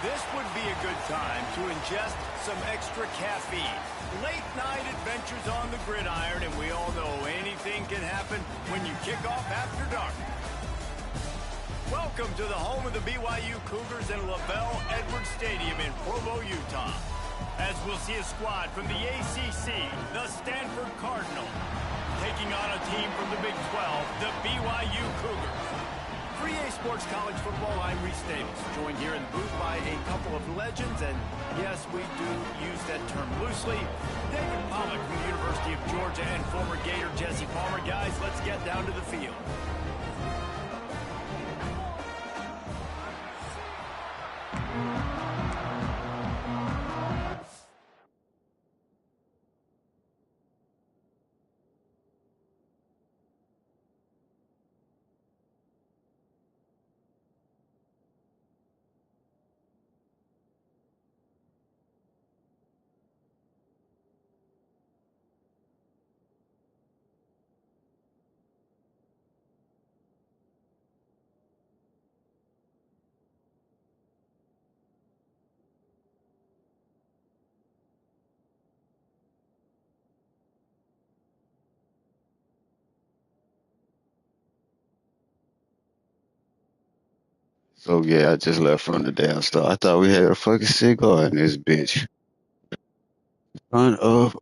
This would be a good time to ingest some extra caffeine. Late night adventures on the gridiron, and we all know anything can happen when you kick off after dark. Welcome to the home of the BYU Cougars in LaBelle Edwards Stadium in Provo, Utah. As we'll see a squad from the ACC, the Stanford Cardinals, taking on a team from the Big 12, the BYU Cougars. For EA Sports College Football, I'm Reese Davis, joined here in the booth by a couple of legends, and yes, we do use that term loosely. David Pollack from the University of Georgia and former Gator Jesse Palmer. Guys, let's get down to the field. So yeah, I just left from the damn store. I thought we had a fucking cigar in this bitch. Front of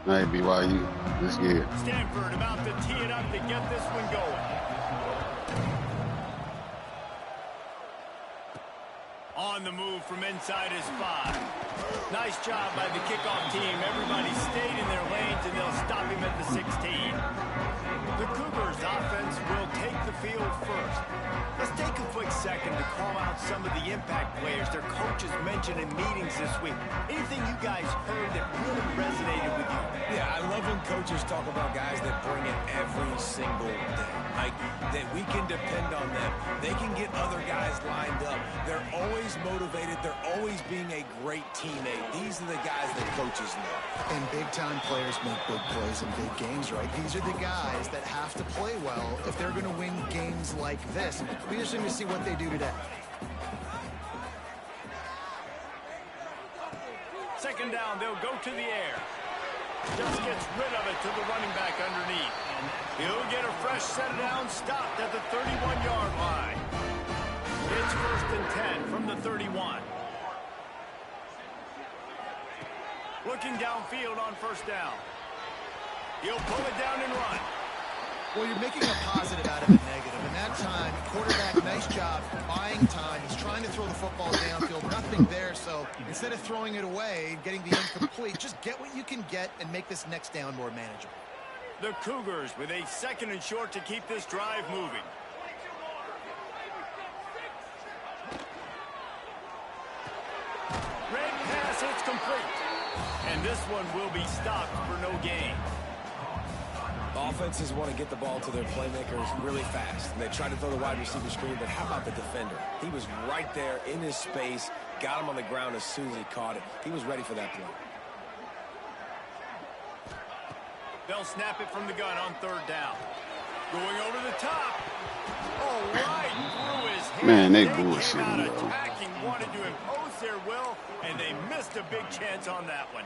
Hey, BYU. Let's get it. Stanford about to tee it up to get this one going. On the move from inside his 5. Nice job by the kickoff team. Everybody stayed in their lanes, and they'll stop him at the 16. The Cougars offense will take the field first. Let's take a quick second to call out some of the impact players their coaches mentioned in meetings this week. Anything you guys heard that really resonated with you? Yeah, I love when coaches talk about guys that bring it every single day. Like, that we can depend on them. They can get other guys lined up. They're always motivated. They're always being a great teammate. These are the guys that coaches know. And big-time players make big plays in big games, right? These are the guys that have to play well if they're going to win games like this. Be interesting to see what they do today. Second down, they'll go to the air. Just gets rid of it to the running back underneath. He'll get a fresh set down, stopped at the 31-yard line. It's 1st and 10 from the 31. Looking downfield on 1st down. He'll pull it down and run. Well, you're making a positive out of a negative. And that time, quarterback, nice job buying time. He's trying to throw the football downfield. Nothing there. So instead of throwing it away, getting the incomplete, just get what you can get and make this next down more manageable. The Cougars with a 2nd and short to keep this drive moving. Red pass, it's complete. And this one will be stopped for no gain. Offenses want to get the ball to their playmakers really fast. And they try to throw the wide receiver screen, but how about the defender? He was right there in his space, got him on the ground as soon as he caught it. He was ready for that play. They'll snap it from the gun on 3rd down. Going over the top. Oh, right through his hand. Man, they came bullshitting, out bro. attacking, wanted to impose their will, and they missed a big chance on that one.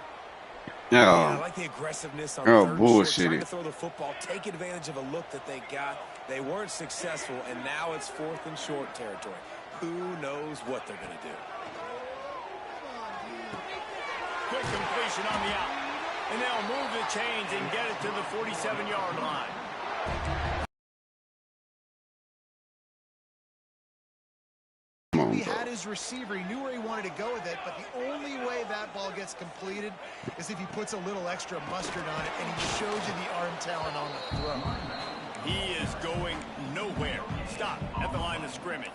Yeah, I Yeah. like the aggressiveness on Oh, 3rd and short, bullshit. trying to throw the football, take advantage of a look that they got. They weren't successful, and now it's 4th and short territory. Who knows what they're going to do? Quick completion on the out. And they'll move the chains and get it to the 47-yard line. Come on, He bro. had his receiver. He knew where he wanted to go with it, but the only way that ball gets completed is if he puts a little extra mustard on it, and he shows you the arm talent on the throw. He is going nowhere. Stop at the line of scrimmage.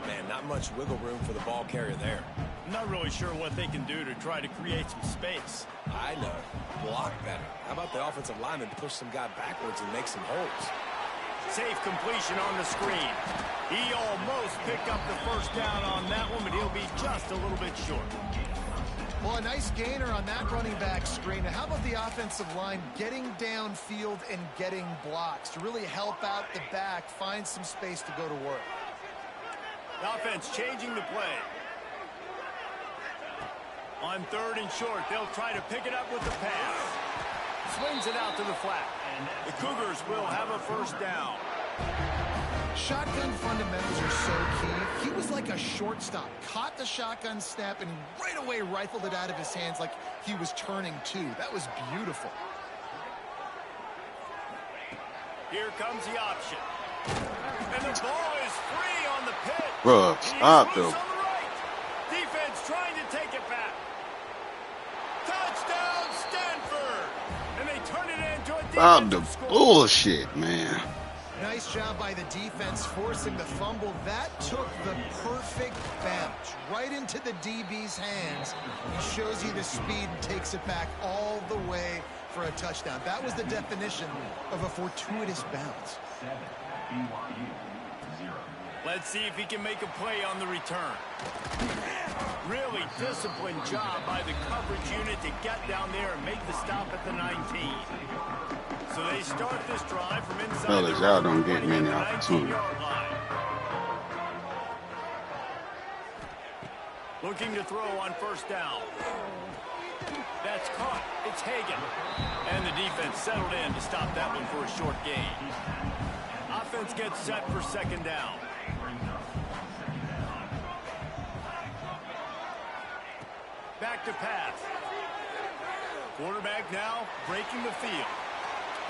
Man, not much wiggle room for the ball carrier there. I'm not really sure what they can do to try to create some space. I know. Block better. How about the offensive lineman push some guy backwards and make some holes? Safe completion on the screen. He almost picked up the 1st down on that one, but he'll be just a little bit short. Well, a nice gainer on that running back screen. Now, how about the offensive line getting downfield and getting blocks to really help out the back, find some space to go to work? The offense changing the play. On 3rd and short, they'll try to pick it up with the pass. Swings it out to the flat. The Cougars will have a 1st down. Shotgun fundamentals are so key. He was like a shortstop. Caught the shotgun snap and right away rifled it out of his hands like he was turning two. That was beautiful. Here comes the option. And the ball is free on the pitch. Bro, stop He's loose though. on the right. Defense trying to take it back. Touchdown, Stanford. And they turn it into a Stop the defensive score. bullshit, man. Nice job by the defense forcing the fumble. That took the perfect bounce right into the DB's hands. He shows you the speed and takes it back all the way for a touchdown. That was the definition of a fortuitous bounce. Let's see if he can make a play on the return. Really disciplined job by the coverage unit to get down there and make the stop at the 19. So they start this drive from inside. Fellas, y'all don't get many opportunities. Looking to throw on 1st down. That's caught. It's Hagan. And the defense settled in to stop that one for a short gain. Offense gets set for 2nd down. Back to pass. Quarterback now breaking the field.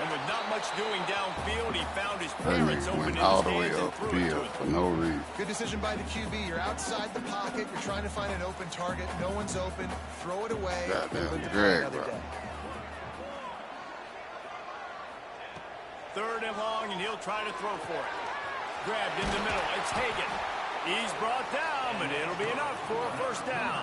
And with not much doing downfield, he found his That parents nigga open went in the all the way stands and up threw it to field him. for no reason. Good decision by the QB. You're outside the pocket. You're trying to find an open target. No one's open. Throw it away. Goddamn Live to play drag, another bro. day. Third and long, and he'll try to throw for it. Grabbed in the middle. It's Hagan. He's brought down, but it'll be enough for a first down.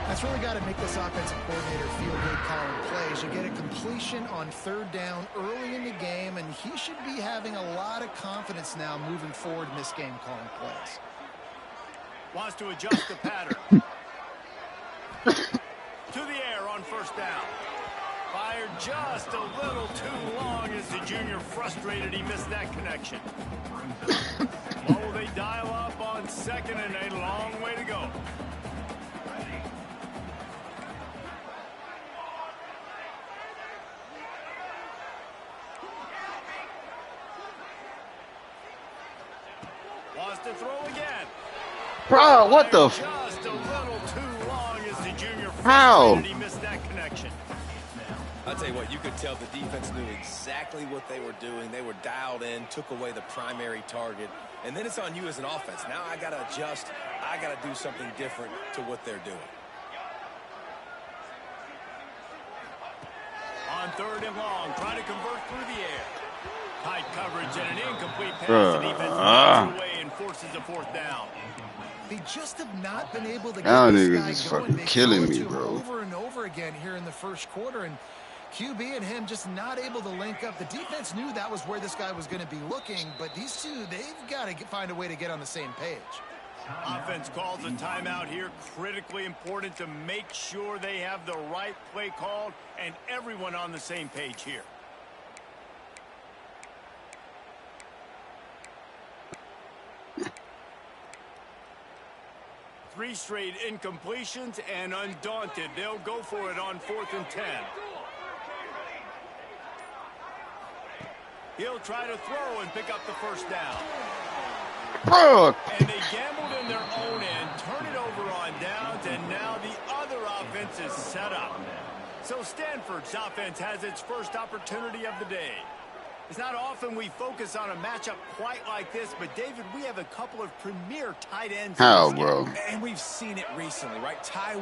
That's really got to make this offensive coordinator feel good calling plays. You get a completion on third down early in the game, and he should be having a lot of confidence now moving forward in this game calling plays. Wants to adjust the pattern. To the air on first down. Fired just a little too long as the junior frustrated he missed that connection. Oh, they dial up on second and a long way to go. Wants to throw again. Bro, what the? Just a little too long as the junior How? frustrated he missed that connection. I'll tell you what, you could tell the defense knew exactly what they were doing. They were dialed in, took away the primary target, and then it's on you as an offense. Now I got to adjust. I got to do something different to what they're doing. On third and long, trying to convert through the air. Tight coverage and an incomplete pass. The defense knocks it away and forces a fourth down. They just have not been able to get Y'all this niggas guy is going. fucking They killing throw it me, to him bro. over and over again here in the first quarter, and QB and him just not able to link up. The defense knew that was where this guy was going to be looking, but these two, they've got to find a way to get on the same page. Offense calls a timeout here. Critically important to make sure they have the right play called and everyone on the same page here. Three straight incompletions, and undaunted, they'll go for it on 4th and 10. He'll try to throw and pick up the first down. Bro, And they gambled in their own end, turn it over on downs, and now the other offense is set up. So Stanford's offense has its first opportunity of the day. It's not often we focus on a matchup quite like this, but David, we have a couple of premier tight ends. how, in this bro? game. And we've seen it recently, right?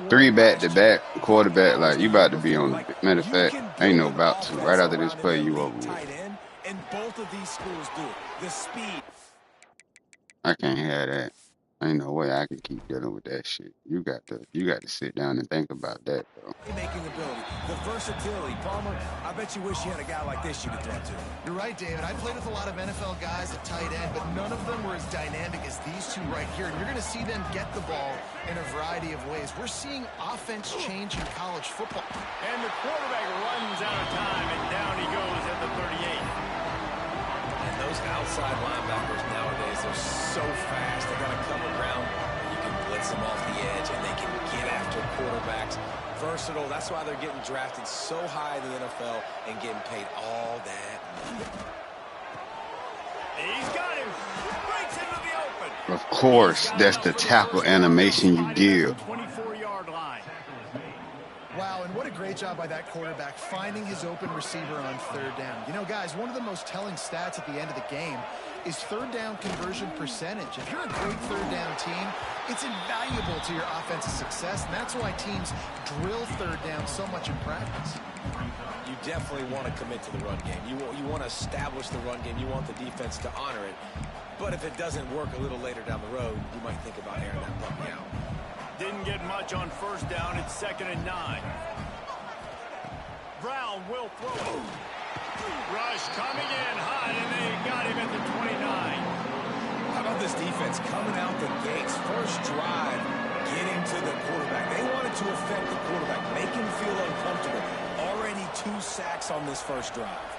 Three back-to-back quarterback, like you about to be on. Matter of fact, ain't no about to. Right after this play, you over with. And both of these schools do it. The speed. I can't have that. Ain't no way I can keep dealing with that shit. You got to sit down and think about that, bro. Making ability, the versatility. Palmer, I bet you wish you had a guy like this you could throw to. You're right, David. I played with a lot of NFL guys at tight end, but none of them were as dynamic as these two right here. And you're going to see them get the ball in a variety of ways. We're seeing offense change in college football. And the quarterback runs out of time, and down he goes at the 38. And those outside linebackers nowadays are so fast. They got to come around. You can blitz them off the edge, and they can get after quarterbacks. Versatile. That's why they're getting drafted so high in the NFL and getting paid all that money. He's got him. Breaks into the open. Of course, that's the tackle animation you give. 24-yard line. Wow, and what a great job by that quarterback finding his open receiver on third down. You know, guys, one of the most telling stats at the end of the game is third down conversion percentage. If you're a great third down team, it's invaluable to your offensive success, and that's why teams drill third down so much in practice. You definitely want to commit to the run game. You want to establish the run game. You want the defense to honor it. But if it doesn't work a little later down the road, you might think about airing that puppy out. Didn't get much on first down. It's 2nd and 9. Brown will throw it. Rush coming in hot, and they got him at the 29. How about this defense coming out the gates? First drive, getting to the quarterback. They wanted to affect the quarterback, make him feel uncomfortable. Already 2 sacks on this first drive.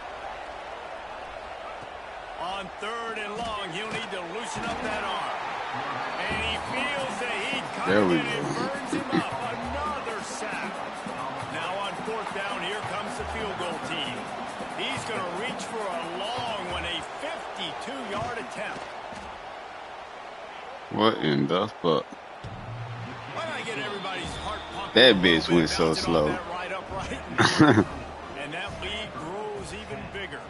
On third and long, he'll need to loosen up that arm. And he feels the heat coming in and burns him up. Another sack. Now on 4th down, here comes the field goal team. He's going to reach for a long one, a 52-yard attempt. What in the fuck? Why not get everybody's heart pumping? That bitch went so slow. That right upright. frightening. And that lead grows even bigger.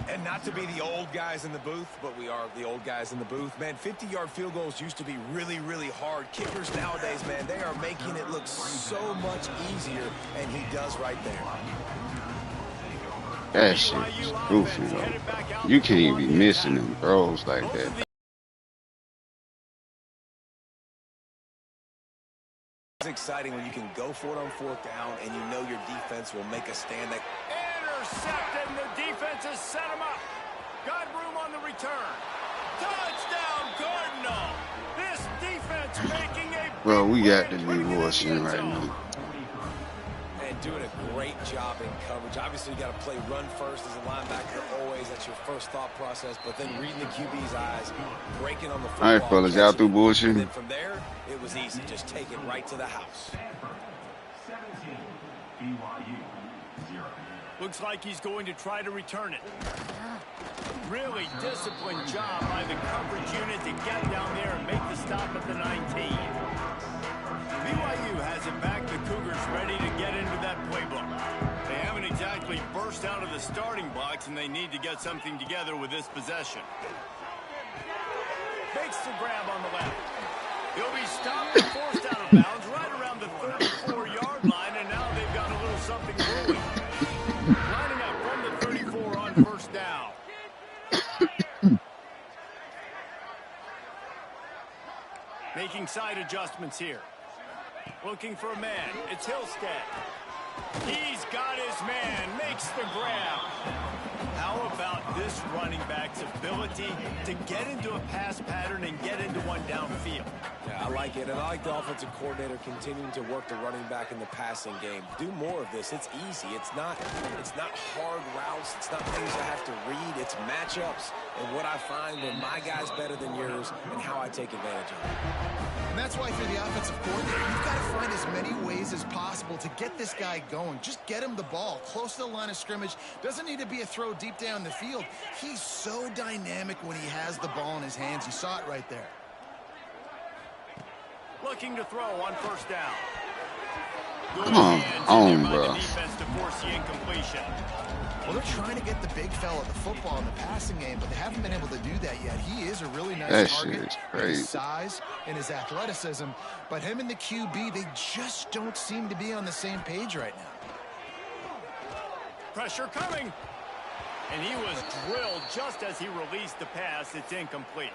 And not to be the old guys in the booth, but we are the old guys in the booth. Man, 50-yard field goals used to be really, really hard. Kickers nowadays, man, they are making it look so much easier, and he does right there. That shit is goofy, though. You can't even be missing them throws like that. It's exciting when you can go for it on fourth down, and you know your defense will make a stand. That intercepted, and the defense has set him up. Got room on the return. Touchdown, Cardinal. This defense making a Bro, we got the divorce in right now. And doing a great job in coverage. Obviously, you got to play run first as a linebacker always. That's your first thought process. But then reading the QB's eyes, breaking on the football. All right, fellas, y'all through bullshit. And then from there, it was easy. Just take it right to the house. Looks like he's going to try to return it. Really disciplined job by the coverage unit to get down there and make the stop at the 19. BYU has it back. The Cougars ready to get into that playbook. They haven't exactly burst out of the starting blocks, and they need to get something together with this possession. Makes the grab on the left. He'll be stopped and forced out of bounds right around the 34-yard line, and now they've got a little something brewing. Lining up from the 34 on first down. Making side adjustments here. Looking for a man. It's Hillstead. He's got his man. Makes the grab. How about this running back's ability to get into a pass pattern and get into one downfield? Yeah, I like it. And I like the offensive coordinator continuing to work the running back in the passing game. Do more of this. It's easy. It's not hard routes. It's not things I have to read. It's matchups and what I find when my guy's better than yours and how I take advantage of it. And that's why, if you're the offensive coordinator, you've got to find as many ways as possible to get this guy going. Just get him the ball close to the line of scrimmage. Doesn't need to be a throw deep down the field. He's so dynamic when he has the ball in his hands. You saw it right there. Looking to throw on first down. Come on, bro. Defense to force the incompletion. Well, they're trying to get the big fella the football in the passing game, but they haven't been able to do that yet. He is a really nice target with his size and his athleticism, but him and the QB, they just don't seem to be on the same page right now. Pressure coming. And he was drilled just as he released the pass. It's incomplete.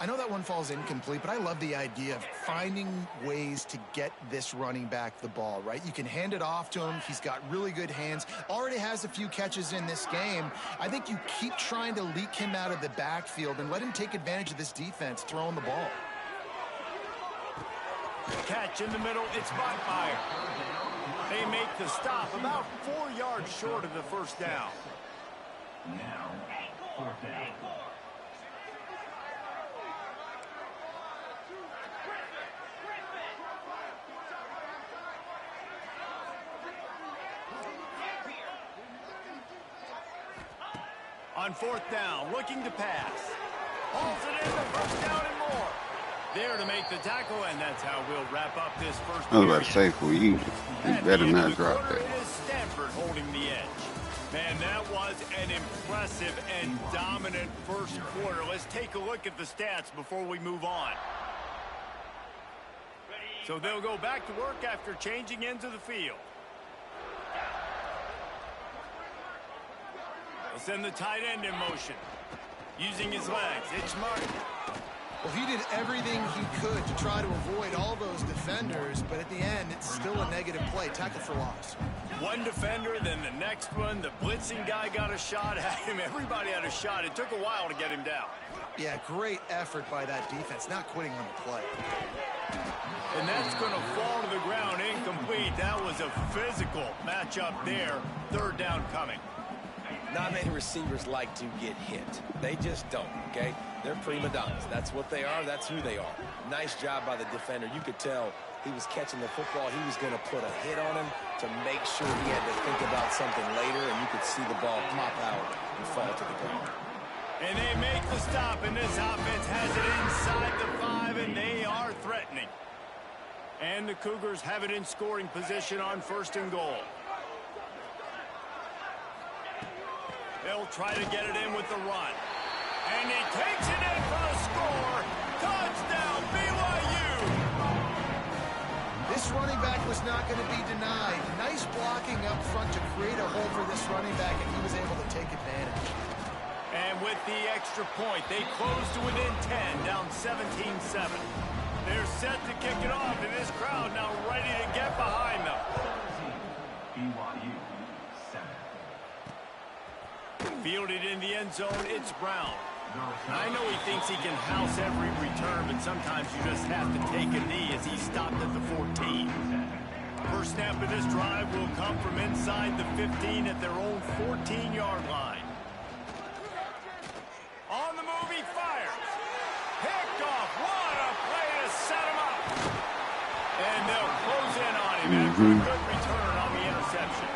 I know that one falls incomplete, but I love the idea of finding ways to get this running back the ball, right? You can hand it off to him. He's got really good hands. Already has a few catches in this game. I think you keep trying to leak him out of the backfield and let him take advantage of this defense throwing the ball. Catch in the middle. It's Bachmeyer. They make the stop about 4 yards short of the first down. Now, fourth down. On fourth down, looking to pass. Hauls it in for first down and more. There to make the tackle, and that's how we'll wrap up this first period. I was about to say, for you better not drop that. It is Stanford holding the edge. Man, that was an impressive and dominant first quarter. Let's take a look at the stats before we move on. So they'll go back to work after changing into the field. They'll send the tight end in motion. Using his legs, it's Martin. Well, he did everything he could to try to avoid all those defenders, but at the end, it's still a negative play. Tackle for loss. One defender, then the next one. The blitzing guy got a shot at him. Everybody had a shot. It took a while to get him down. Yeah, great effort by that defense, not quitting on the play. And that's going to fall to the ground incomplete. That was a physical matchup there. Third down coming. Not many receivers like to get hit. They just don't, okay? They're prima donnas. That's what they are. That's who they are. Nice job by the defender. You could tell he was catching the football. He was going to put a hit on him to make sure he had to think about something later, and you could see the ball pop out and fall to the ground. And they make the stop, and this offense has it inside the 5, and they are threatening. And the Cougars have it in scoring position on 1st and goal. They'll try to get it in with the run. And he takes it in for the score. Touchdown, BYU! This running back was not going to be denied. Nice blocking up front to create a hole for this running back, and he was able to take advantage. And with the extra point, they close to within 10, down 17-7. They're set to kick it off, and this crowd now ready to get behind them. BYU 7. Fielded in the end zone, it's Brown. I know he thinks he can house every return, but sometimes you just have to take a knee as he stopped at the 14. First snap of this drive will come from inside the 15 at their own 14-yard line. On the move, he fires. Picked off. What a play to set him up. And they'll close in on him after a good return on the interception.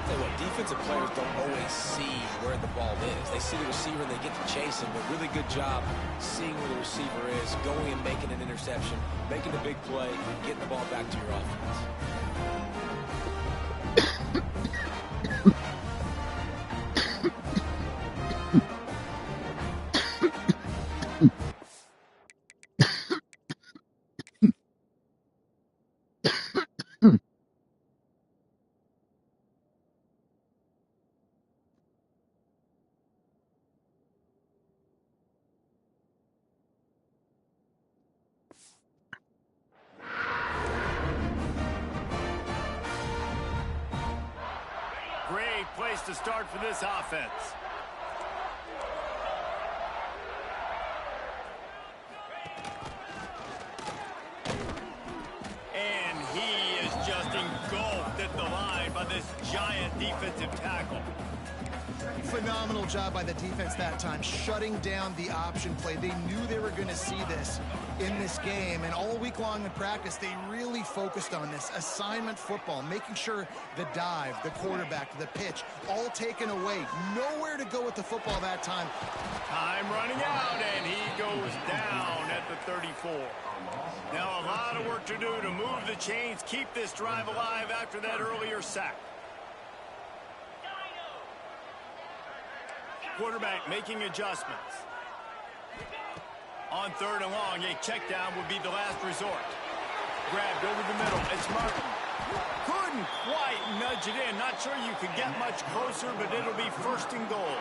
Tell you what, defensive players don't always see where the ball is. They see the receiver and they get to chase him, but really good job seeing where the receiver is, going and making an interception, making a big play, getting the ball back to your offense. Great place to start for this offense. And he is just engulfed at the line by this giant defensive tackle. Phenomenal job by the defense that time, shutting down the option play. They knew they were going to see this in this game, and all week long in practice, they really focused on this assignment football, making sure the dive, the quarterback, the pitch, all taken away. Nowhere to go with the football that time. Time running out, and he goes down at the 34. Now a lot of work to do to move the chains, keep this drive alive after that earlier sack. Quarterback making adjustments. On 3rd and long, a check down would be the last resort. Grabbed over the middle. It's Martin. Couldn't quite nudge it in. Not sure you could get much closer, but it'll be 1st and goal.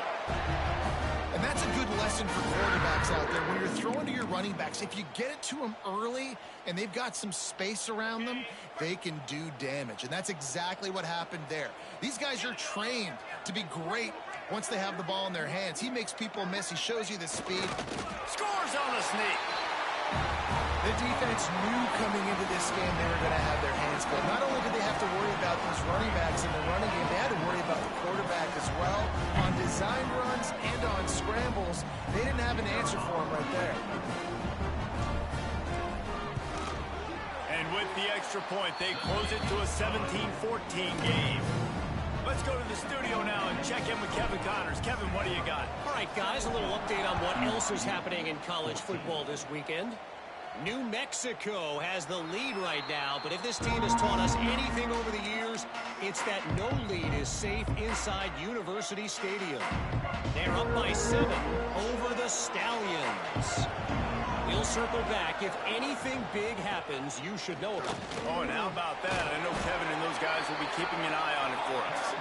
And that's a good lesson for quarterbacks out there. When you're throwing to your running backs, if you get it to them early and they've got some space around them, they can do damage. And that's exactly what happened there. These guys are trained to be great once they have the ball in their hands. He makes people miss. He shows you the speed. Scores on the sneak. The defense knew coming into this game they were going to have their hands full. Not only did they have to worry about these running backs in the running game, they had to worry about the quarterback as well. On design runs and on scrambles, they didn't have an answer for him right there. And with the extra point, they close it to a 17-14 game. Let's go to the studio now and check in with Kevin Connors. Kevin, what do you got? All right, guys, a little update on what else is happening in college football this weekend. New Mexico has the lead right now, but if this team has taught us anything over the years, it's that no lead is safe inside University Stadium. They're up by 7 over the Stallions. We'll circle back. If anything big happens, you should know about it. Oh, and how about that? I know Kevin and those guys will be keeping an eye on it for us.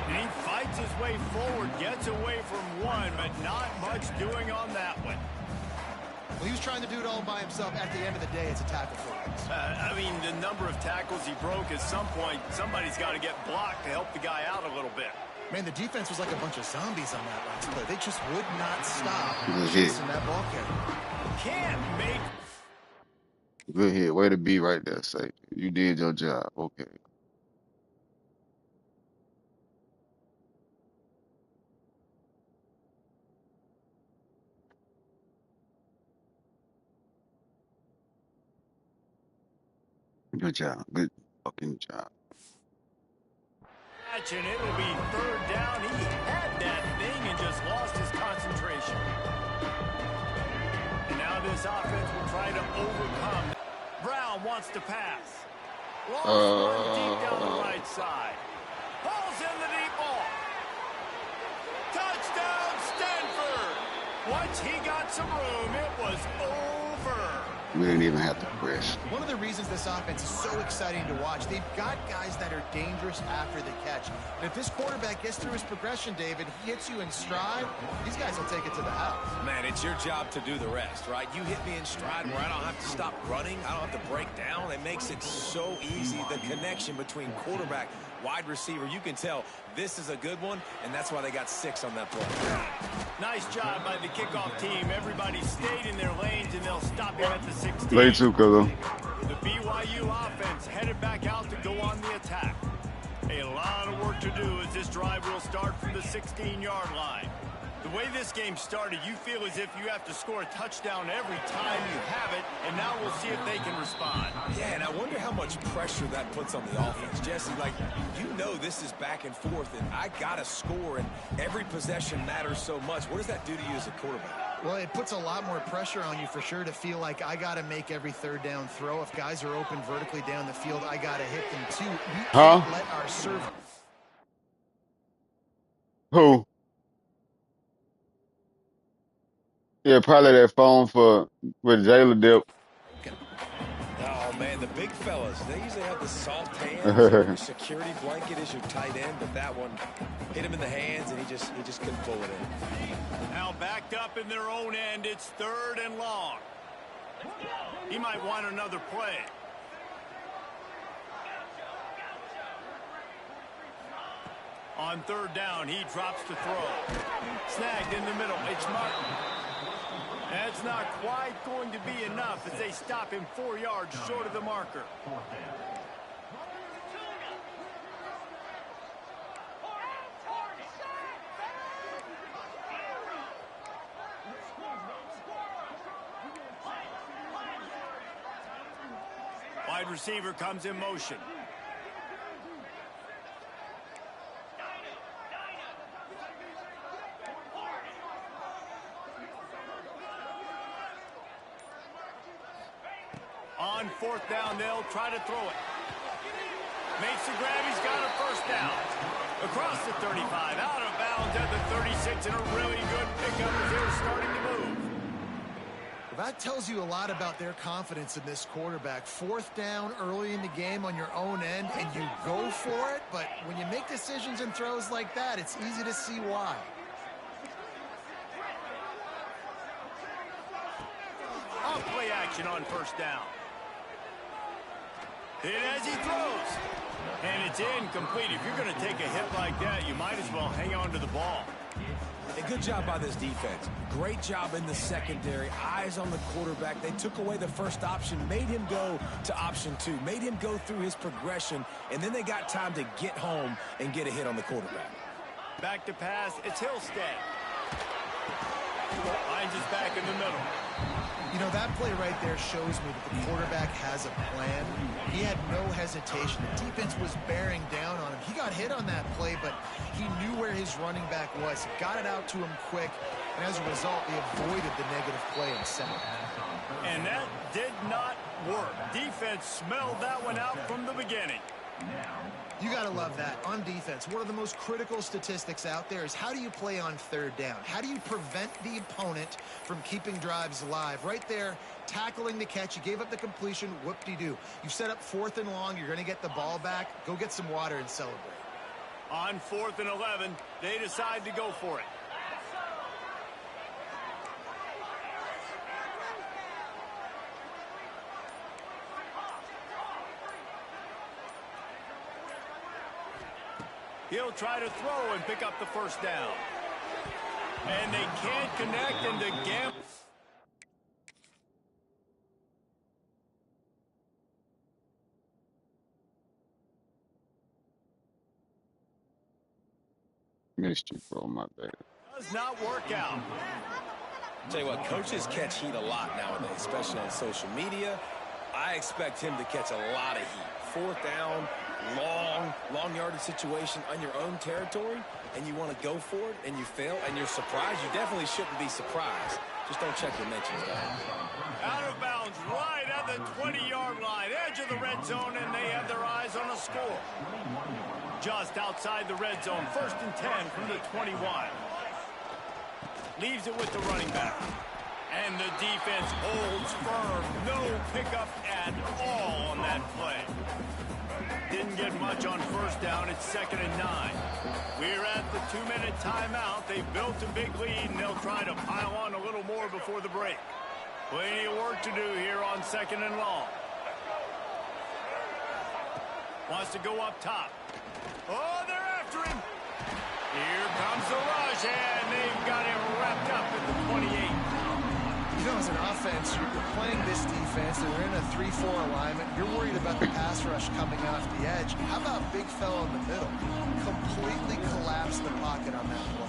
And he fights his way forward, gets away from one, but not much doing on that one. Well, he was trying to do it all by himself. At the end of the day, it's a tackle for him. I mean, the number of tackles he broke, at some point, somebody's got to get blocked to help the guy out a little bit. Man, the defense was like a bunch of zombies on that last play. They just would not stop Good chasing hit. that ball carrier. Can't make... Good hit. Way to be right there, say. You did your job. Okay. Good job. Good fucking job. And it'll be 3rd down. He had that thing and just lost his concentration. And now this offense will try to overcome. Brown wants to pass. Lost one deep down the right side. Pulls in the deep ball. Touchdown, Stanford. Once he got some room, it was over. We didn't even have to press. One of the reasons this offense is so exciting to watch, they've got guys that are dangerous after the catch. And if this quarterback gets through his progression, David, he hits you in stride, these guys will take it to the house. Man, it's your job to do the rest, right? You hit me in stride where I don't have to stop running. I don't have to break down. It makes it so easy, the connection between quarterback, wide receiver. You can tell this is a good one, and that's why they got 6 on that play. Nice job by the kickoff team. Everybody stayed in their lanes, and they'll stop him at the 16. Late too, Kolo. The BYU offense headed back out to go on the attack. A lot of work to do as this drive will start from the 16-yard line. The way this game started, you feel as if you have to score a touchdown every time you have it, and now we'll see if they can respond. Yeah, and I wonder how much pressure that puts on the offense. Jesse, like, you know this is back and forth, and I got to score, and every possession matters so much. What does that do to you as a quarterback? Well, it puts a lot more pressure on you for sure to feel like I got to make every third down throw. If guys are open vertically down the field, I got to hit them too. We can't let our serve. Who? Yeah, probably that phone with Jayla Dip. Oh, man, the big fellas, they usually have the soft hands. Your security blanket is your tight end, but that one hit him in the hands, and he just couldn't pull it in. Now backed up in their own end, it's 3rd and long. He might want another play. On 3rd down, he drops to throw. Snagged in the middle, it's Martin. That's not quite going to be enough as they stop him 4 yards short of the marker. Wide receiver comes in motion. On 4th down, they'll try to throw it. Makes the grab, he's got a 1st down. Across the 35, out of bounds at the 36, and a really good pickup as they're starting to move. Well, that tells you a lot about their confidence in this quarterback. 4th down early in the game on your own end, and you go for it, but when you make decisions and throws like that, it's easy to see why. Off play action on 1st down. Hit as he throws. And it's incomplete. If you're going to take a hit like that, you might as well hang on to the ball. A good job by this defense. Great job in the secondary. Eyes on the quarterback. They took away the first option, made him go to option 2, made him go through his progression, and then they got time to get home and get a hit on the quarterback. Back to pass. It's Hillstead. Finds his back in the middle. You know, that play right there shows me that the quarterback has a plan. He had no hesitation. The defense was bearing down on him. He got hit on that play, but he knew where his running back was. He got it out to him quick, and as a result, they avoided the negative play in center. And that did not work. Defense smelled that one out from the beginning. You got to love that. On defense, one of the most critical statistics out there is how do you play on 3rd down? How do you prevent the opponent from keeping drives alive? Right there, tackling the catch. You gave up the completion. Whoop-de-doo. You set up 4th and long. You're going to get the ball back. Go get some water and celebrate. On 4th and 11, they decide to go for it. He'll try to throw and pick up the 1st down. And they can't connect, and the gap. Missed you, bro, my bad. Does not work out. Tell you what, coaches catch heat a lot nowadays, especially on social media. I expect him to catch a lot of heat. 4th down, long yardage situation on your own territory, and you want to go for it, and you fail, and you're surprised. You definitely shouldn't be surprised. Just don't check your mentions, guys. Out of bounds right at the 20-yard edge of the red zone, and they have their eyes on a score. Just outside the red zone, 1st and 10 from the 21. Leaves it with the running back. And the defense holds firm. No pickup at all on that play. Didn't get much on 1st down. It's 2nd and 9. We're at the 2-minute timeout. They built a big lead, and they'll try to pile on a little more before the break. Plenty of work to do here on 2nd and long. Wants to go up top. Oh, they're after him. Here comes the rush, and they've got him wrapped up at the 28. You know, as an offense, you're playing this defense, and they're in a 3-4 alignment. You're worried about the pass rush coming off the edge. How about big fella in the middle? Completely collapsed the pocket on that play.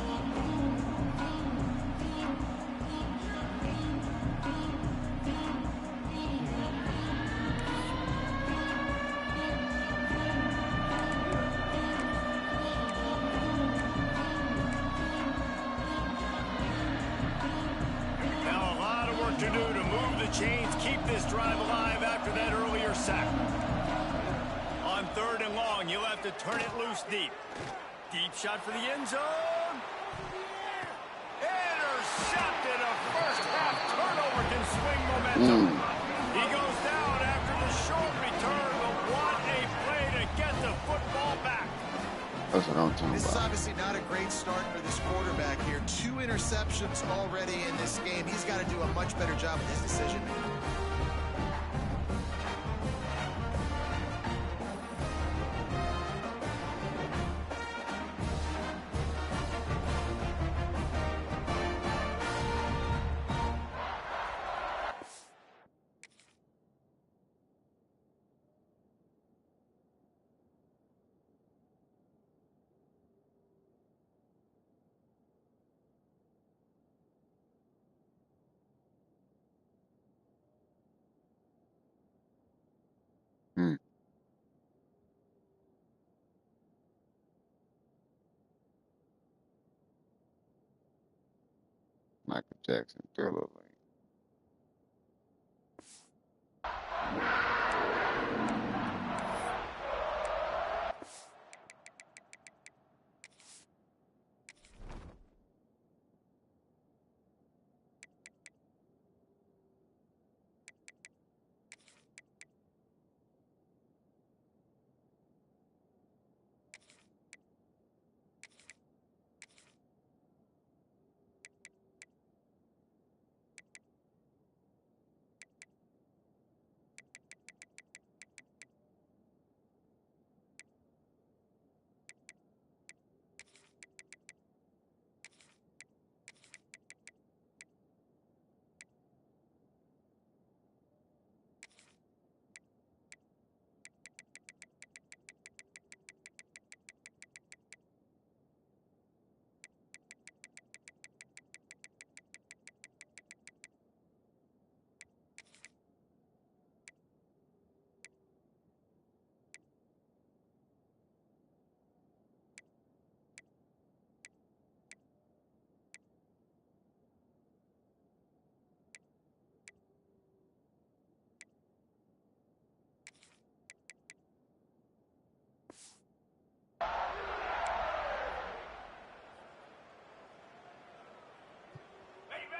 To do to move the chains, keep this drive alive after that earlier sack. On 3rd and long, you'll have to turn it loose deep. Deep shot for the end zone. Intercepted. A first-half turnover can swing momentum. He goes down after the short return, but what a play to get the football back. That's what I'm talking about. This is obviously not a great start for this quarterback here. 2 interceptions already in this game. He's got to do a much better job with his decision-making. Michael Jackson, Thriller Lane.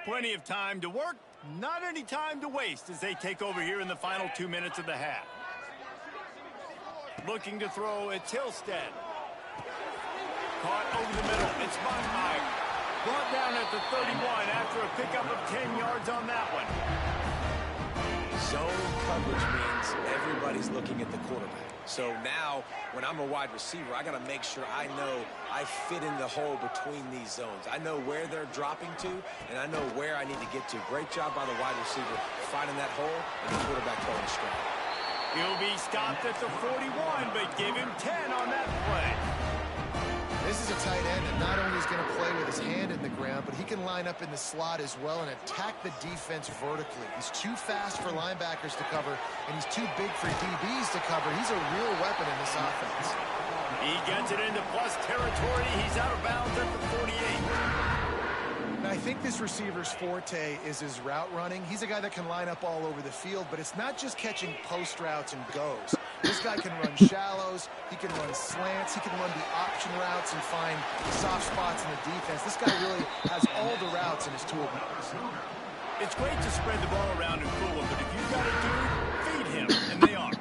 Plenty of time to work, not any time to waste as they take over here in the final 2 minutes of the half. Looking to throw, it's Hillstead. Caught over the middle, it's Montmeyer. Brought down at the 31 after a pickup of 10 yards on that one. Zone coverage means everybody's looking at the quarterback. So now, when I'm a wide receiver, I got to make sure I know I fit in the hole between these zones. I know where they're dropping to, and I know where I need to get to. Great job by the wide receiver finding that hole, and the quarterback throwing straight. He'll be stopped at the 41, but give him 10 on that play. This is a tight end that not only is going to play with his hand in the ground, but he can line up in the slot as well and attack the defense vertically. He's too fast for linebackers to cover, and he's too big for DBs to cover. He's a real weapon in this offense. He gets it into plus territory. He's out of bounds at the 48. And I think this receiver's forte is his route running. He's a guy that can line up all over the field, but it's not just catching post routes and goes. This guy can run shallows, he can run slants, he can run the option routes and find soft spots in the defense. This guy really has all the routes in his toolbox. It's great to spread the ball around and fool him, but if you've got a dude, feed him, and they are.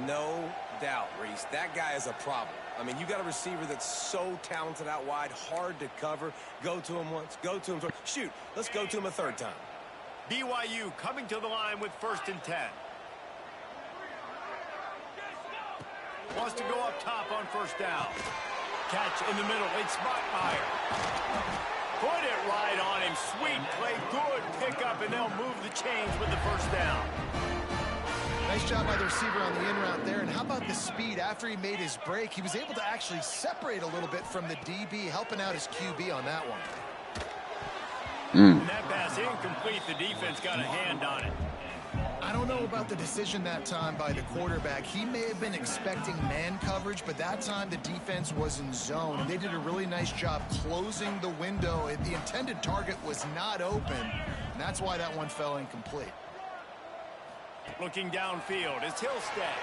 No doubt, Reese. That guy is a problem. I mean, you got a receiver that's so talented out wide, hard to cover. Go to him once, go to him twice. Shoot, let's go to him a third time. BYU coming to the line with 1st and 10. Wants to go up top on 1st down. Catch in the middle. It's Bachmeier. Put it right on him. Sweet play. Good pickup, and they'll move the chains with the 1st down. Nice job by the receiver on the in route there. And how about the speed after he made his break? He was able to actually separate a little bit from the DB, helping out his QB on that one. And that pass incomplete. The defense got a hand on it. I don't know about the decision that time by the quarterback. He may have been expecting man coverage, but that time the defense was in zone, and they did a really nice job closing the window. The intended target was not open, and that's why that one fell incomplete. Looking downfield is Hillstead.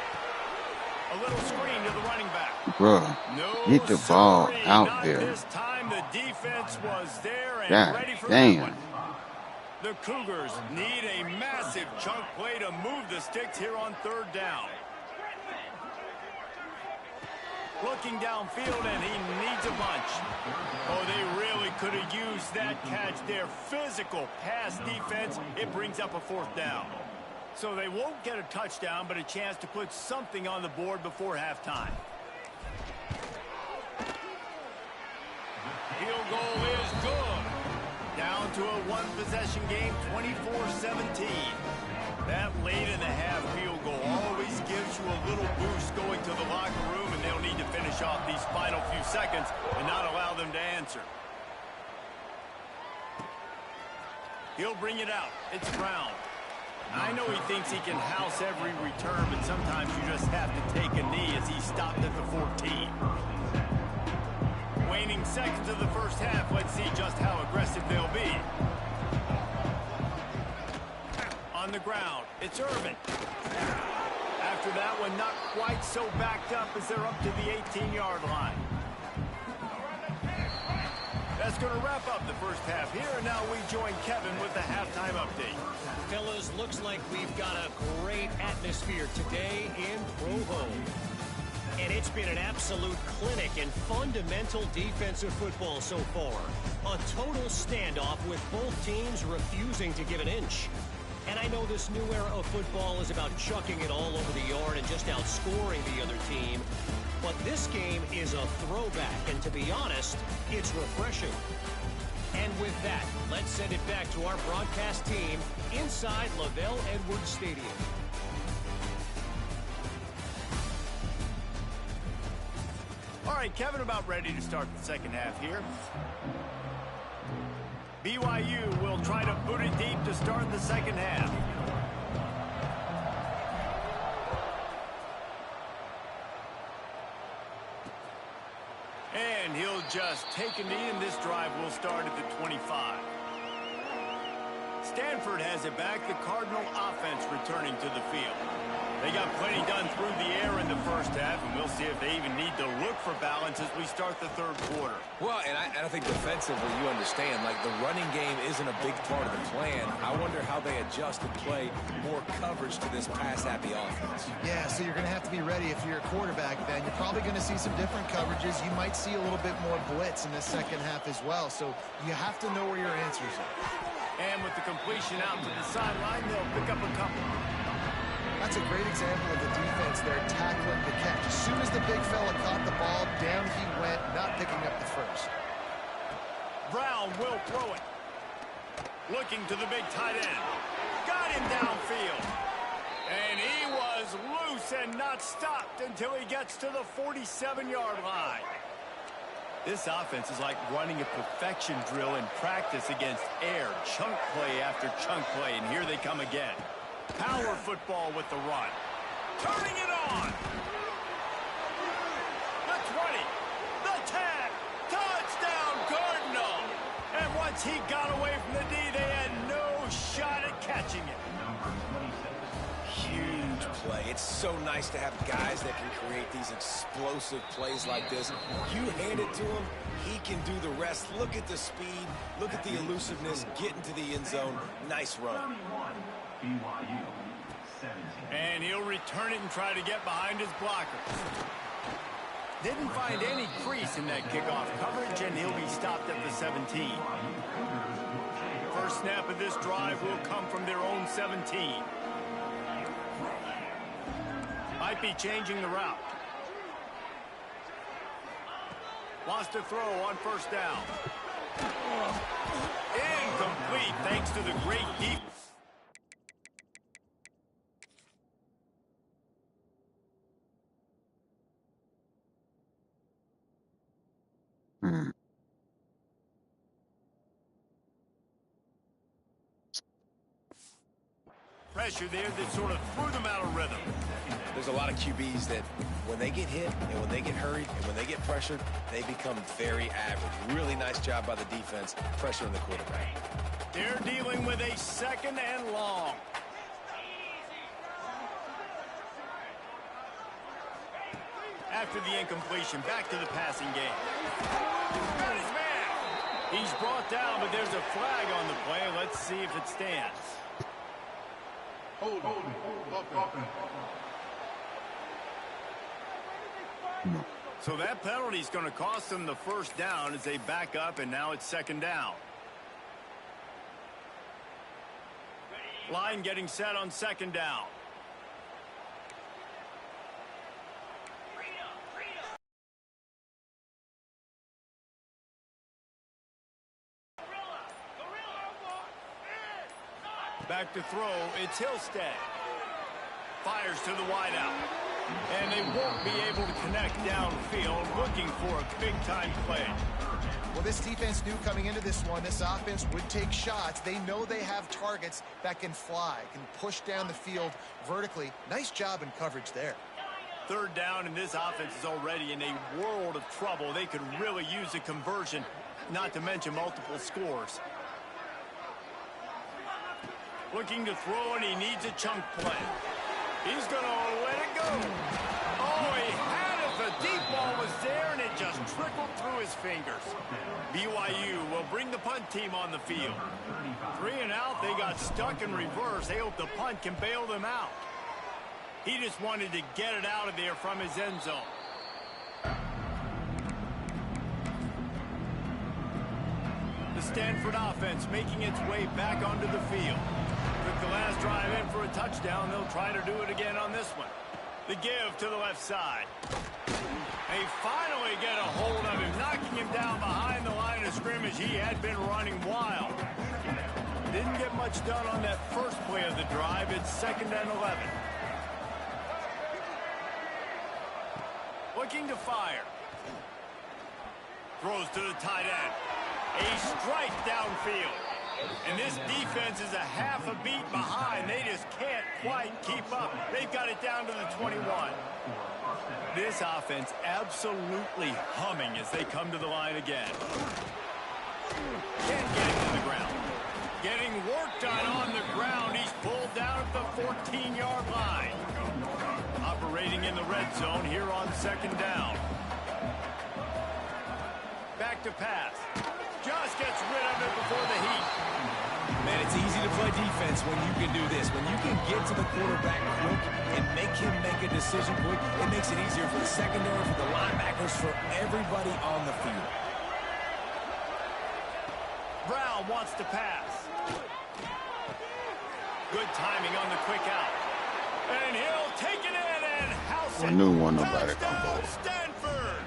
A little screen to the running back. Bruh, No, get the ball sorry, out not there. This time the defense was there and God ready for damn. that one. The Cougars need a massive chunk play to move the sticks here on 3rd down. Looking downfield, and he needs a bunch. Oh, they really could have used that catch there. Physical pass defense. It brings up a 4th down. So they won't get a touchdown, but a chance to put something on the board before halftime. Field goal is good. Down to a 1-possession game, 24-17. That late in the half field goal always gives you a little boost going to the locker room, and they'll need to finish off these final few seconds and not allow them to answer. He'll bring it out. It's Brown. I know he thinks he can house every return, but sometimes you just have to take a knee as he stopped at the 14. Waning seconds of the 1st half. Let's see just how aggressive they'll be. On the ground, it's Irvin. After that one, not quite so backed up as they're up to the 18-yard line. That's going to wrap up the 1st half here, and now we join Kevin with the halftime update. Fellas, looks like we've got a great atmosphere today in Provo. And it's been an absolute clinic in fundamental defensive football so far. A total standoff with both teams refusing to give an inch. And I know this new era of football is about chucking it all over the yard and just outscoring the other team. But this game is a throwback, and to be honest, it's refreshing. And with that, let's send it back to our broadcast team inside LaVell Edwards Stadium. All right, Kevin, about ready to start the 2nd half here. BYU will try to boot it deep to start the 2nd half. And he'll just take a knee, and this drive will start at the 25. Stanford has it back. The Cardinal offense returning to the field. They got plenty done through the air in the 1st half, and we'll see if they even need to look for balance as we start the 3rd quarter. Well, and I think defensively, you understand, like the running game isn't a big part of the plan. I wonder how they adjust and play more coverage to this pass-happy offense. Yeah, so you're going to have to be ready if you're a quarterback then. You're probably going to see some different coverages. You might see a little bit more blitz in the 2nd half as well. So you have to know where your answers are. And with the completion out to the sideline, they'll pick up a couple. That's a great example of the defense there tackling the catch. As soon as the big fella caught the ball, down he went, not picking up the first. Brown will throw it. Looking to the big tight end. Got him downfield. And he was loose and not stopped until he gets to the 47-yard line. This offense is like running a perfection drill in practice against air. Chunk play after chunk play, and here they come again. Power football with the run. Turning it on. The 20. The 10. Touchdown, Cardinal. And once Once he got away from the D, they had no shot at catching it. Huge play. It's so nice to have guys that can create these explosive plays like this. You hand it to him, he can do the rest. Look at the speed. Look at the elusiveness. Get into the end zone. Nice run. And he'll return it and try to get behind his blockers. Didn't find any crease in that kickoff coverage, and he'll be stopped at the 17. First snap of this drive will come from their own 17. Might be changing the route. Wants to throw on first down. Incomplete thanks to the great defense. Pressure there that sort of threw them out of rhythm. There's a lot of QBs that when they get hit and when they get hurried and when they get pressured, they become very average. Really nice job by the defense pressuring the quarterback. They're dealing with a second and long. After the incompletion, back to the passing game. Got his man. He's brought down, but there's a flag on the play. Let's see if it stands. Hold on. So that penalty is going to cost them the first down as they back up, and now it's second down. Line getting set on second down. Back to throw, it's Hillstead. Fires to the wideout. And they won't be able to connect downfield, looking for a big-time play. Well, this defense knew coming into this one, this offense would take shots. They know they have targets that can fly, can push down the field vertically. Nice job in coverage there. Third down, and this offense is already in a world of trouble. They could really use a conversion, not to mention multiple scores. Looking to throw, and he needs a chunk play. He's going to let it go. Oh, he had it. The deep ball was there, and it just trickled through his fingers. BYU will bring the punt team on the field. 3 and out, they got stuck in reverse. They hope the punt can bail them out. He just wanted to get it out of there from his end zone. The Stanford offense making its way back onto the field. Took the last drive in for a touchdown. They'll try to do it again on this one. The give to the left side. They finally get a hold of him, knocking him down behind the line of scrimmage. He had been running wild. Didn't get much done on that first play of the drive. It's second and 11. Looking to fire. Throws to the tight end. A strike downfield. And this defense is a half a beat behind. They just can't quite keep up. They've got it down to the 21. This offense absolutely humming as they come to the line again. Can't get it to the ground. Getting worked on the ground. He's pulled down at the 14-yard line. Operating in the red zone here on second down. Back to pass. Just gets rid of it before the heat. Man, it's easy to play defense when you can do this. When you can get to the quarterback quick and make him make a decision quick, it makes it easier for the secondary, for the linebackers, for everybody on the field. Brown wants to pass. Good timing on the quick out. And he'll take it in and house it. I knew one nobody Touchdown, Stanford!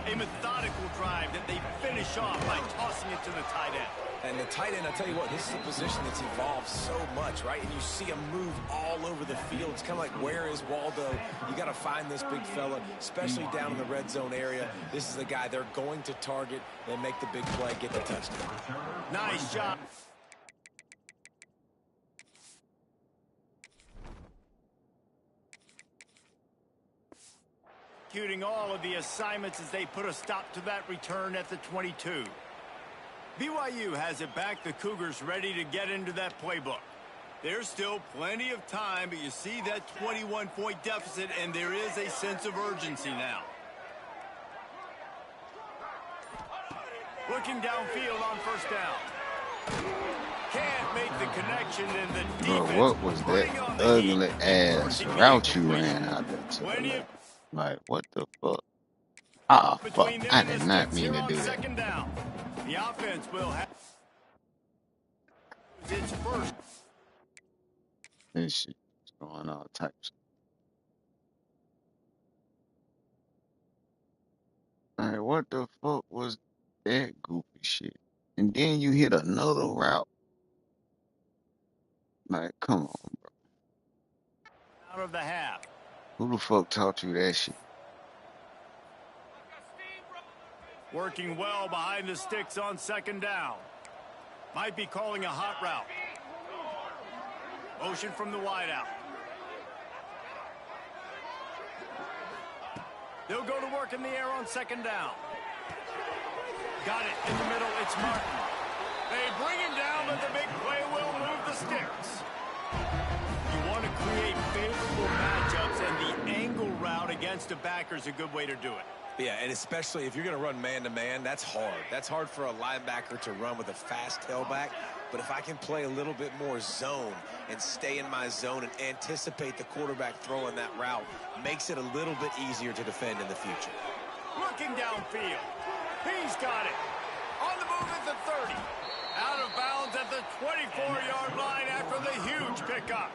A methodical drive that they finish off by tossing it to the tight end. And the tight end, I'll tell you what, this is a position that's evolved so much, right? And you see him move all over the field. It's kind of like, where is Waldo? You got to find this big fella, especially down in the red zone area. This is the guy they're going to target and make the big play, get the touchdown. Nice job. Executing all of the assignments as they put a stop to that return at the 22. BYU has it back. The Cougars ready to get into that playbook. There's still plenty of time, but you see that 21-point deficit, and there is a sense of urgency now. Looking downfield on first down. Can't make the connection, and the defense. Bro, what was that ugly ass route you ran out there to the left? Like, what the fuck? Ah, fuck. I did not mean to do that. Down. The offense will have its first. This shit is going all types. Like, what the fuck was that goofy shit? And then you hit another route. Like, come on, bro. Out of the half. Who the fuck taught you that shit? Working well behind the sticks on second down. Might be calling a hot route. Motion from the wideout. They'll go to work in the air on second down. Got it in the middle. It's Martin. They bring him down, but the big play will move the sticks. You want to create favorable matchups, and the angle route against a backer is a good way to do it. Yeah, and especially if you're going to run man-to-man, that's hard. That's hard for a linebacker to run with a fast tailback. But if I can play a little bit more zone and stay in my zone and anticipate the quarterback throwing that route, makes it a little bit easier to defend in the future. Looking downfield. He's got it. On the move at the 30. Out of bounds at the 24-yard line after the huge pickup.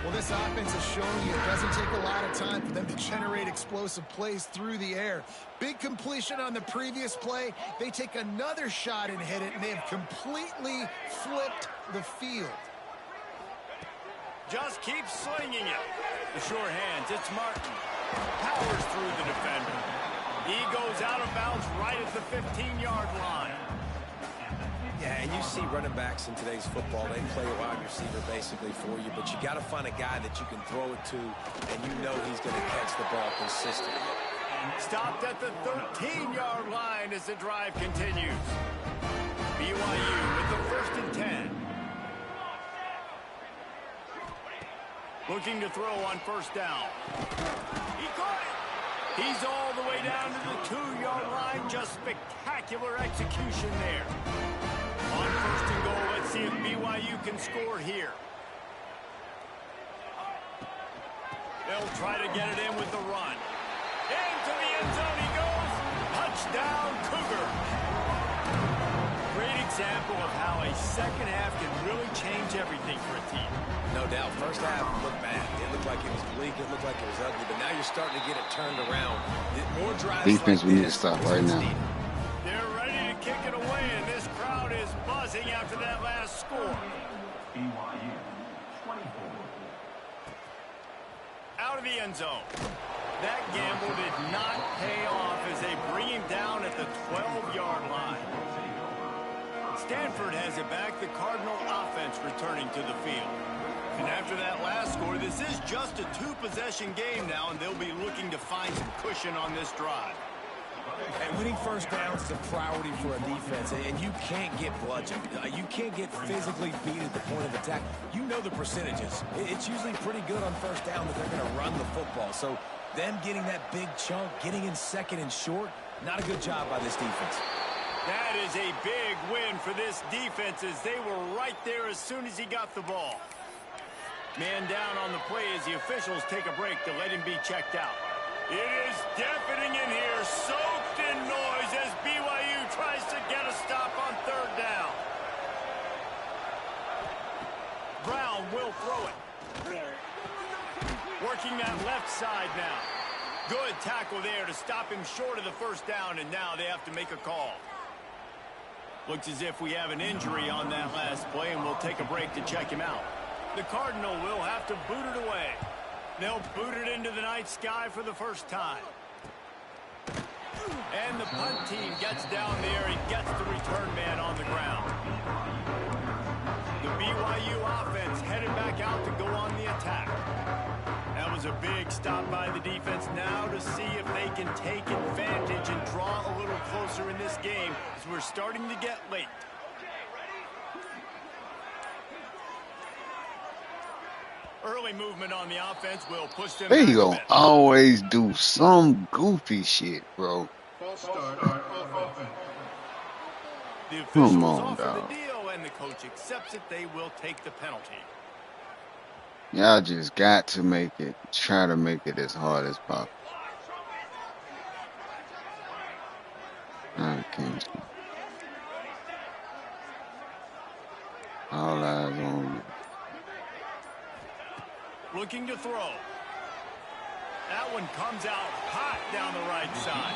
Well, this offense is showing you it doesn't take a lot of time for them to generate explosive plays through the air. Big completion on the previous play. They take another shot and hit it, and they have completely flipped the field. Just keep slinging it. The sure hands, it's Martin. Powers through the defender. He goes out of bounds right at the 15-yard line. Yeah, and you see running backs in today's football, they play a wide receiver basically for you, but you got to find a guy that you can throw it to, and you know he's going to catch the ball consistently. Stopped at the 13-yard line as the drive continues. BYU with the 1st and 10. Looking to throw on first down. He caught it. He's all the way down to the 2-yard line. Just spectacular execution there. On 1st and goal, let's see if BYU can score here. They'll try to get it in with the run. Into the end zone he goes. Touchdown, Cougar. Great example of how a second half can really change everything for a team. No doubt. First half looked bad. It looked like it was bleak. It looked like it was ugly. But now you're starting to get it turned around. More drives. Defense, like we need to stop right now. They're ready to kick it away, and this crowd is buzzing after that last score. BYU 24. Out of the end zone. That gamble did not pay off as they bring him down at the 12-yard line. Stanford has it back. The Cardinal offense returning to the field. And after that last score, this is just a 2-possession game now, and they'll be looking to find some cushion on this drive. And winning first downs is a priority for a defense, and you can't get bludgeoned. You can't get physically beat at the point of attack. You know the percentages. It's usually pretty good on first down that they're going to run the football. So them getting that big chunk, getting in second and short, not a good job by this defense. That is a big win for this defense as they were right there as soon as he got the ball. Man down on the play as the officials take a break to let him be checked out. It is deafening in here, soaked in noise as BYU tries to get a stop on third down. Brown will throw it. Working that left side now. Good tackle there to stop him short of the first down, and now they have to make a call. Looks as if we have an injury on that last play, and we'll take a break to check him out. The Cardinal will have to boot it away. They'll boot it into the night sky for the first time. And the punt team gets down there and gets the return man on the ground. The BYU offense headed back out to go on the attack. That was a big stop by the defense now to see if they can take advantage and draw a little closer in this game as we're starting to get late. Early movement on the offense will push them They back a gonna bit. always do some goofy shit, bro. The Come officials on, offer dog. the deal, and the coach accepts it. They will take the penalty. Y'all just got to make it, try to make it as hard as possible. I can't. All eyes on you. Looking to throw. That one comes out hot down the right side.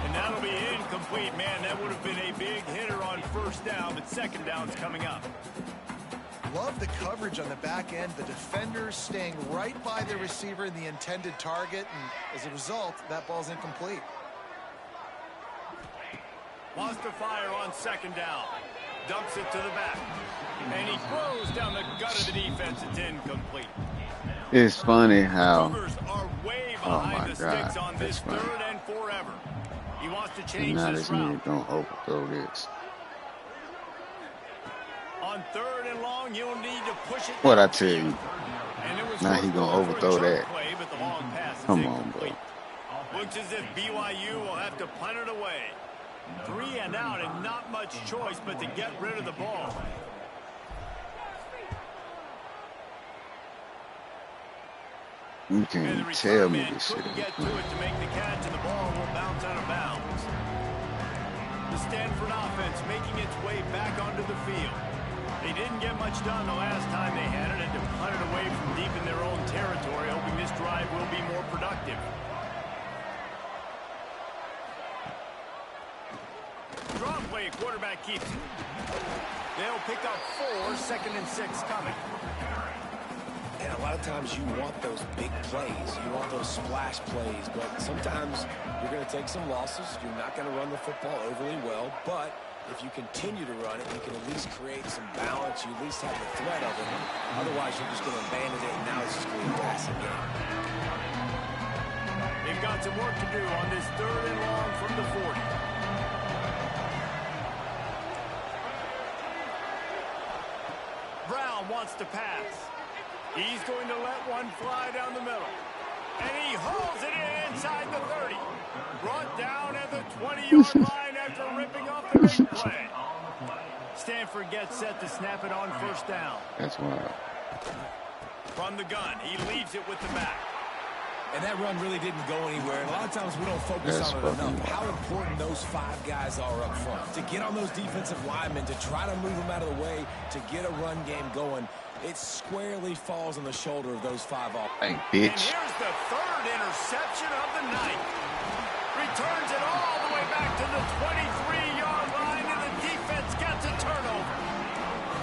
And that'll be incomplete. Man, that would have been a big hitter on first down, but second down's coming up. Love the coverage on the back end. The defenders staying right by the receiver in the intended target, and as a result, that ball's incomplete. Wants to fire on second down. Dumps it to the back. And he throws down the gut of the defense. It's incomplete. It's funny how. Cougars are way Oh behind my the sticks God, on this that's funny. third and forever. He wants to And change now this this route. nigga gonna overthrow this. On third and long, you'll need to push it. What I tell you? And it was Now he gonna overthrow that. play, but the long pass is Come on, incomplete. bro. Looks as if BYU will have to punt it away. 3 and out, and not much choice but to get rid of the ball. You And the can't return tell me man this shit couldn't ain't get to playing. it to make the catch, and the ball will bounce out of bounds. The Stanford offense making its way back onto the field. They didn't get much done the last time they had it, and to punt it away from deep in their own territory, hoping this drive will be more productive. Draw play, quarterback keeps it. They'll pick up 4, 2nd and 6 coming. And a lot of times you want those big plays. You want those splash plays. But sometimes you're going to take some losses. You're not going to run the football overly well. But if you continue to run it, you can at least create some balance. You at least have the threat of it. Otherwise, you're just going to abandon it, and now it's just going to be a passing game. They've got some work to do on this third and long from the 40. Brown wants to pass. He's going to let one fly down the middle. And he hauls it in inside the 30. Brought down at the 20-yard line after ripping off the big play. Stanford gets set to snap it on first down. That's wild. From the gun, he leaves it with the back. And that run really didn't go anywhere. And a lot of times we don't focus That's on it fucking enough. How important those 5 guys are up front. To get on those defensive linemen, to try to move them out of the way, to get a run game going, it squarely falls on the shoulder of those 5 off. Hey, And bitch. here's the third interception of the night. Returns it all the way back to the 23-yard line, and the defense gets a turnover.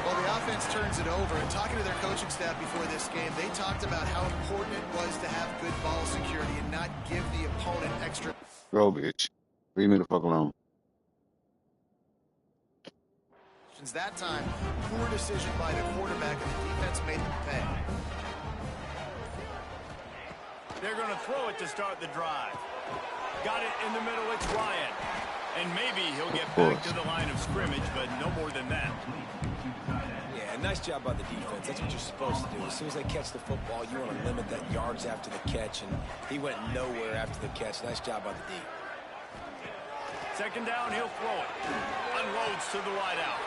Well, the offense turns it over, and talking to their coaching staff before this game, they talked about how important it was to have good ball security and not give the opponent extra. Go, bitch. Leave me the fuck alone. That time, poor decision by the quarterback, and the defense made them pay. They're going to throw it to start the drive. Got it in the middle, it's Ryan. And maybe he'll get back to the line of scrimmage, but no more than that. Yeah, nice job by the defense. That's what you're supposed to do. As soon as they catch the football, you want to limit that yards after the catch, and he went nowhere after the catch. Nice job by the D. Second down, he'll throw it. Unloads to the wide out.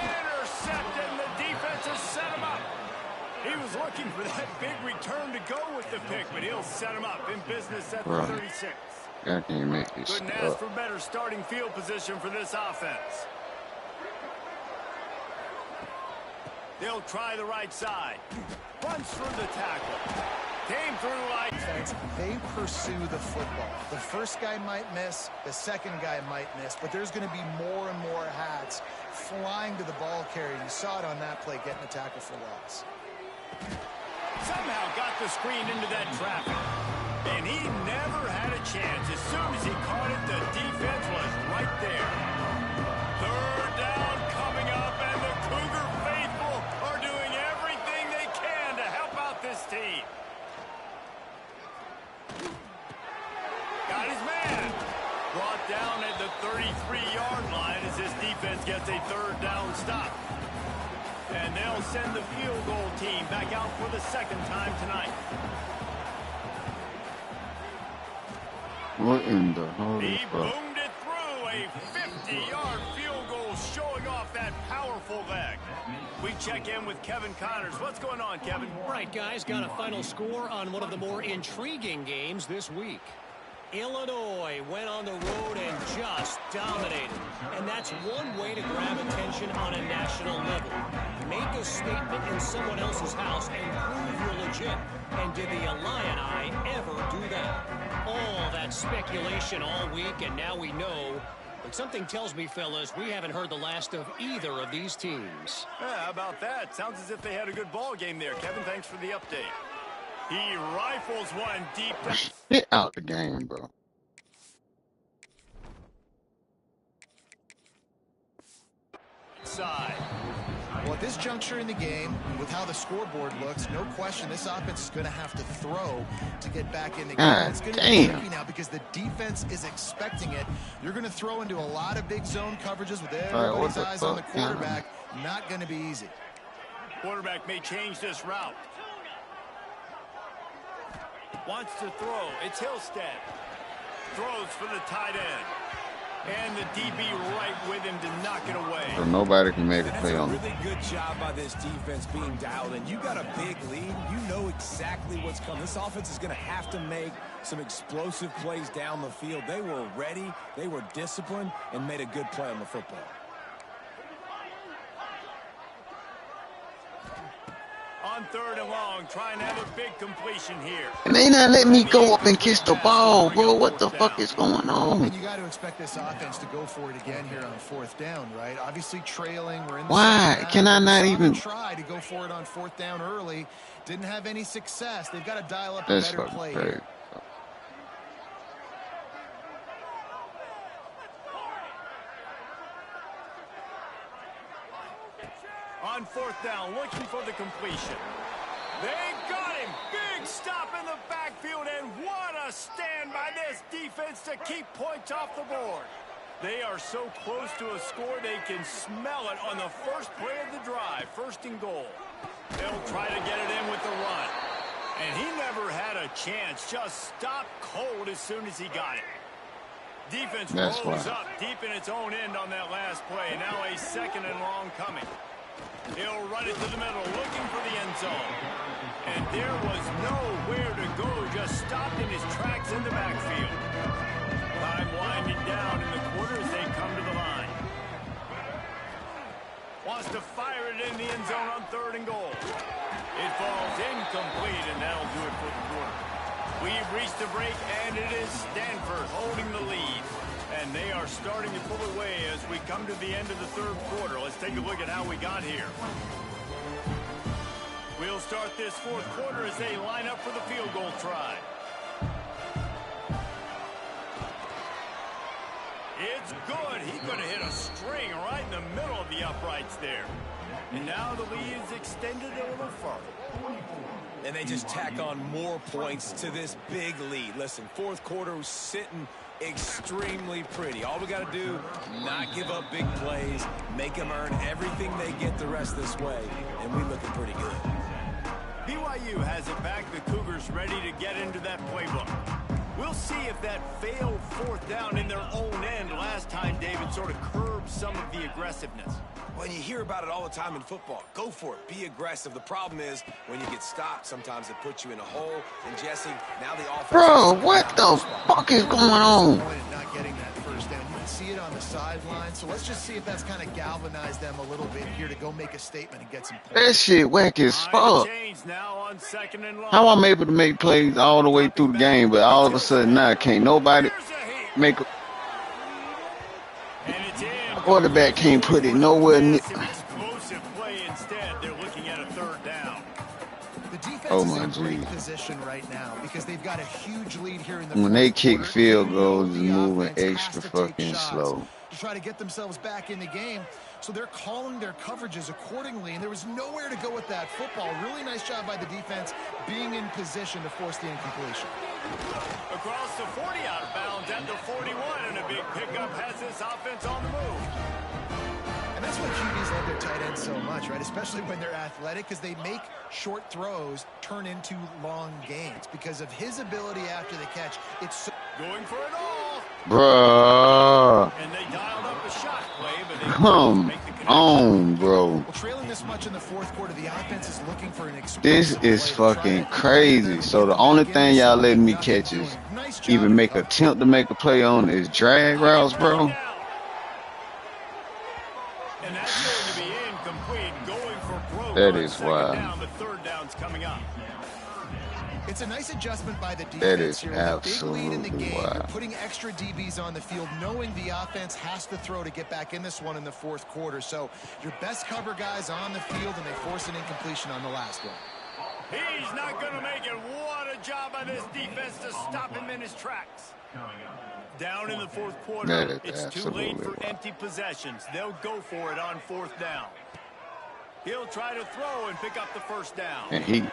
Intercepted, and the defense has set him up. He was looking for that big return to go with the pick, but he'll set him up in business at the 36. I can't make this Couldn't shit ask up. for better starting field position for this offense. They'll try the right side. Runs through the tackle. Came through like... They pursue the football. The first guy might miss, the second guy might miss, but there's going to be more and more hats flying to the ball carrier. You saw it on that play, getting a tackle for loss. Somehow got the screen into that traffic. And he never had a chance. As soon as he caught it, the defense was right there. Third down coming up, and the Cougar faithful are doing everything they can to help out this team. 33-yard line as this defense gets a third down stop. And they'll send the field goal team back out for the second time tonight. What in the holy He fuck? boomed it through a 50-yard field goal, showing off that powerful leg. We check in with Kevin Connors. What's going on, Kevin? Right, guys, got a final score on one of the more intriguing games this week. Illinois went on the road and just dominated. And that's one way to grab attention on a national level. Make a statement in someone else's house and prove you're legit. And did the Illini ever do that? All that speculation all week, and now we know. But something tells me, fellas, we haven't heard the last of either of these teams. How about that? Sounds as if they had a good ball game there. Kevin, thanks for the update. He rifles one deep. Get out the game, bro. Side. Well, at this juncture in the game, with how the scoreboard looks, no question this offense is going to have to throw to get back in the game. God, It's going to be damn. tricky now because the defense is expecting it. You're going to throw into a lot of big zone coverages with everybody's the eyes on the fuck? quarterback. Not going to be easy. Quarterback may change this route. Wants to throw. It's Hillstead. Throws for the tight end. And the DB right with him to knock it away. So nobody can make a That's play a on really good job by this defense being dialed in. You got a big lead. You know exactly what's coming. This offense is going to have to make some explosive plays down the field. They were ready, they were disciplined, and made a good play on the football. On third and long, trying to have a big completion here. And they not letting me go up and kiss the ball, bro. What the fuck is going And on? you got to expect this offense to go for it again here on fourth down, right? Obviously trailing. We're in the Why? second half. Can I not We saw them even- try to go for it on fourth down early? Didn't have any success. They've got to dial up a That's better fucking play crazy. here. On fourth down, looking for the completion. They got him. Big stop in the backfield, and what a stand by this defense to keep points off the board. They are so close to a score, they can smell it on the first play of the drive. First and goal. They'll try to get it in with the run. And he never had a chance. Just stopped cold as soon as he got it. Defense That's rolls why. up deep in its own end on that last play. Now a second and long coming. He'll run it to the middle, looking for the end zone. And there was nowhere to go, just stopped in his tracks in the backfield. Time winding down in the quarter as they come to the line. Wants to fire it in the end zone on third and goal. It falls incomplete, and that'll do it for the quarter. We've reached the break, and it is Stanford holding the lead. And they are starting to pull away as we come to the end of the third quarter. Let's take a look at how we got here. We'll start this fourth quarter as they line up for the field goal try. It's good. He's going to hit a string right in the middle of the uprights there. And now the lead is extended a little further. And they just tack on more points to this big lead. Listen, fourth quarter was sitting extremely pretty. All we got to do, not give up big plays, make them earn everything they get the rest this way, and we're looking pretty good. BYU has it back. The Cougars ready to get into that playbook. We'll see if that failed fourth down in their own end last time, David, sort of curbed some of the aggressiveness. Well, you hear about it all the time in football. Go for it. Be aggressive. The problem is when you get stopped, sometimes it puts you in a hole. And, Jesse, now the offense... Bro, what the fuck is going on? Not getting that first down. You can see it on the sideline. So let's just see if that's kind of galvanized them a little bit here to go make a statement and get some points. That shit whack as fuck. Change now on second and long. How I'm able to make plays all the way through the game, but all of a sudden now can't nobody make a And it's in. quarterback can't put it nowhere near. Explosive play instead. They're looking at a third down. The defense Oh, is my in a great geez. position right now because they've got a huge lead here in the When they fourth kick quarter. field They goals, know it's the moving offense has extra to take fucking shots slow. to try to get themselves back in the game. So they're calling their coverages accordingly, and there was nowhere to go with that football. Really nice job by the defense being in position to force the incompletion. Across the 40, out of bounds at the 41, and a big pickup has this offense on the move. And that's why QBs love their tight ends so much, right? Especially when they're athletic, because they make short throws turn into long gains. Because of his ability after the catch, it's so going for it all. Bruh. And they dialed up a shot play, but they Come make the connection. on, bro. well, trailing this much in the fourth quarter, the offense is looking for an This explosive is play to fucking try crazy. So the only thing y'all letting me catch is nice job. even make an attempt to make a play on is drag routes, bro. And that's going to be incomplete. Going for broke. That on is second wild. down, the third down's coming up. It's a nice adjustment by the defense That is here. With a big lead in the absolutely game, you're wild. putting extra DBs on the field, knowing the offense has to throw to get back in this one in the fourth quarter. So your best cover guys on the field, and they force an incompletion on the last one. He's not going to make it. What a job by this defense to stop him in his tracks. Down in the fourth quarter, That is it's too late absolutely for wild. empty possessions. They'll go for it on fourth down. He'll try to throw and pick up the first down. And he,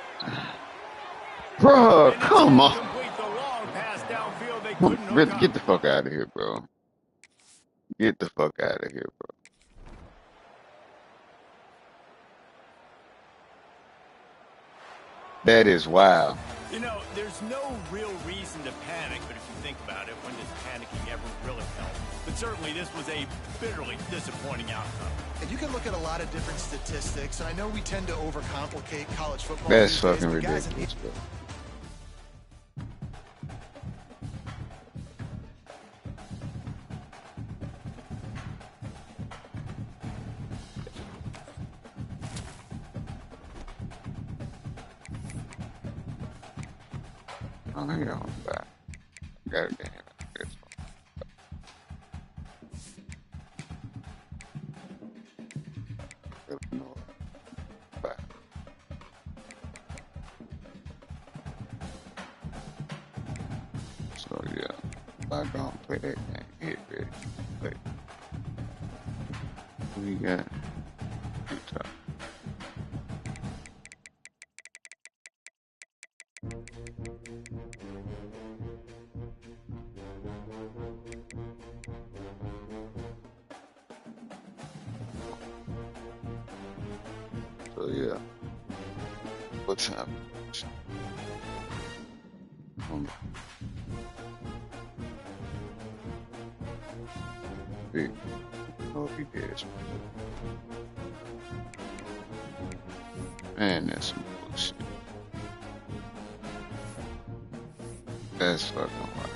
bro, And come on. complete the long pass downfield. They couldn't hook Really, up. get the fuck out of here, bro. Get the fuck out of here, bro. That is wild. You know, there's no real reason to panic, but if you think about it, when does panicking ever really help? But certainly this was a bitterly disappointing outcome. And you can look at a lot of different statistics, and I know we tend to overcomplicate college football. That's these days, fucking but guys, ridiculous, bro. Oh, hang on, back. Got it down. This one. Illinois. Back. So yeah, I'm gonna play that game. Hit ready. Play. Who we got? Utah. So yeah, what time? Big. Oh, he did. Man, that's some bullshit. That's fucking wild.